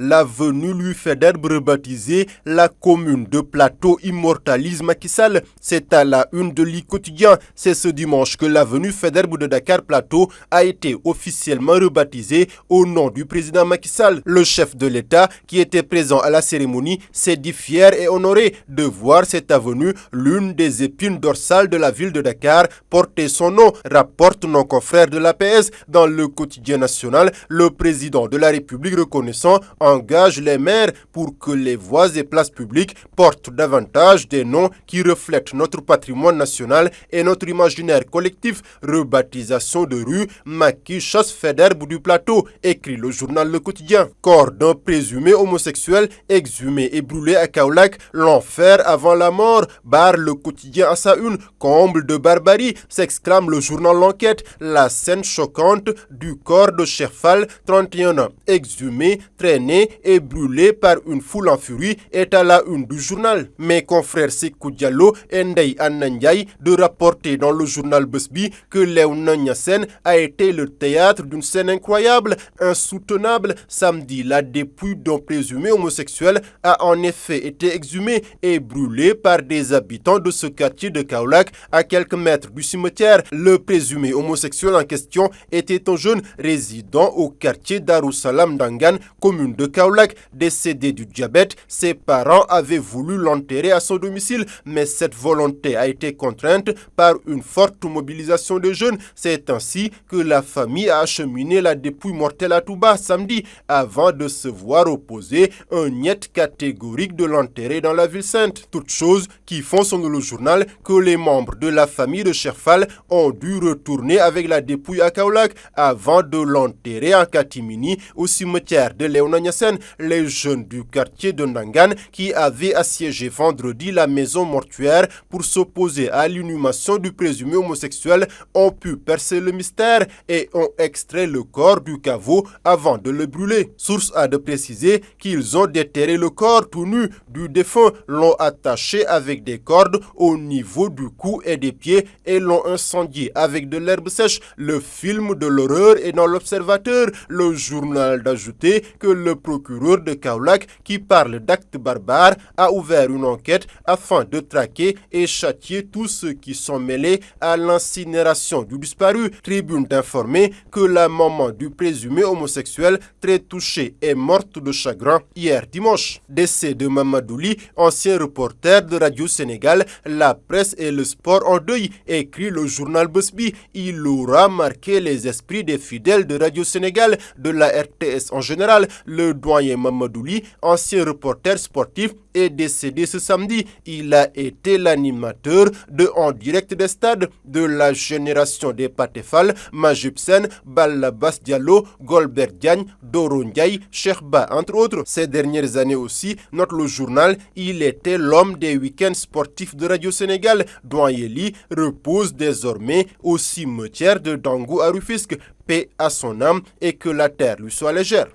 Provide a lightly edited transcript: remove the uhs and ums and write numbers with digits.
la venue lui Faidherbe rebaptisée la commune de Plateau immortalise Macky Sall. C'est à la une de l'I Quotidien. C'est ce dimanche que l'avenue Faidherbe de Dakar Plateau a été officiellement rebaptisée au nom du président Macky Sall. Le chef de l'État, qui était présent à la cérémonie, s'est dit fier et honoré de voir cette avenue, l'une des épines dorsales de la ville de Dakar, porter son nom, rapporte nos confrères de l'APS. Dans le quotidien national, le président de la République reconnaissant engage les maires pour que les voies et places publiques portent davantage des noms qui reflètent notre patrimoine national et notre imaginaire collectif. Rebaptisation de rue, Macky chasse Faidherbe du Plateau, écrit le journal Le Quotidien. Corps d'un présumé homosexuel exhumé et brûlé à Kaolack, l'enfer avant la mort, barre le quotidien à sa une. Comble de barbarie, s'exclame le journal L'Enquête. La scène choquante du corps de Cheikh Fall, 31 ans, exhumé, traîné et brûlé par une foule en furie, est à la une du journal. Mes confrères Sékou Diallo et Ndeye Anna Ndiaye de rapporter dans le journal Besbi que Léona Niassène a été le théâtre d'une scène incroyable, insoutenable. Samedi, la dépouille d'un présumé homosexuel a en effet été exhumée et brûlée par des habitants de ce quartier de Kaolack à quelques mètres du cimetière. Le présumé homosexuel en question était un jeune résident au quartier Darussalam Dangan, commune de Kaolack. Décédé du diabète, ses parents avaient voulu l'enterrer à son domicile, mais cette volonté a été contrainte par une forte mobilisation de jeunes. C'est ainsi que la famille a acheminé la dépouille mortelle à Touba samedi, avant de se voir opposer un niet catégorique de l'enterrer dans la ville sainte. Toutes choses qui font, selon le journal, que les membres de la famille de Cheikh Fall ont dû retourner avec la dépouille à Kaolack avant de l'enterrer en catimini au cimetière de Léona Niassène. Les jeunes du quartier de Ndangan, qui avaient assiégé vendredi la maison mortuaire pour s'opposer à l'inhumation du présumé homosexuel, ont pu percer le mystère et ont extrait le corps du caveau avant de le brûler. Source a de préciser qu'ils ont déterré le corps tout nu du défunt, l'ont attaché avec des cordes au niveau du cou et des pieds et l'ont incendié avec de l'herbe sèche. Le film de l'horreur est dans l'Observateur. Le journal d'ajouter que le procureur de Kaolack, qui parle d'actes barbares, a ouvert une enquête afin de traquer et châtier tous ceux qui sont mêlés à l'incinération du disparu. Tribune d'informer que la maman du présumé homosexuel, très touchée, est morte de chagrin hier dimanche. Décès de Mamadouli, ancien reporter de Radio Sénégal, la presse et le sport en deuil, écrit le journal Besbi. Il aura marqué les esprits des fidèles de Radio Sénégal, de la RTS en général. Le doyen Mamadouli, ancien reporter sportif, est décédé ce samedi. Il a été l'animateur de En Direct des Stades, de la génération des Patefal, Majib Sen, Balabas Diallo, Golbert Diagne, Doro Ndiaye, Cheikh Ba, entre autres. Ces dernières années aussi, note le journal, il était l'homme des week-ends sportifs de Radio Sénégal. Doyen Ly repose désormais au cimetière de Dangou à Rufisque. Paix à son âme et que la terre lui soit légère.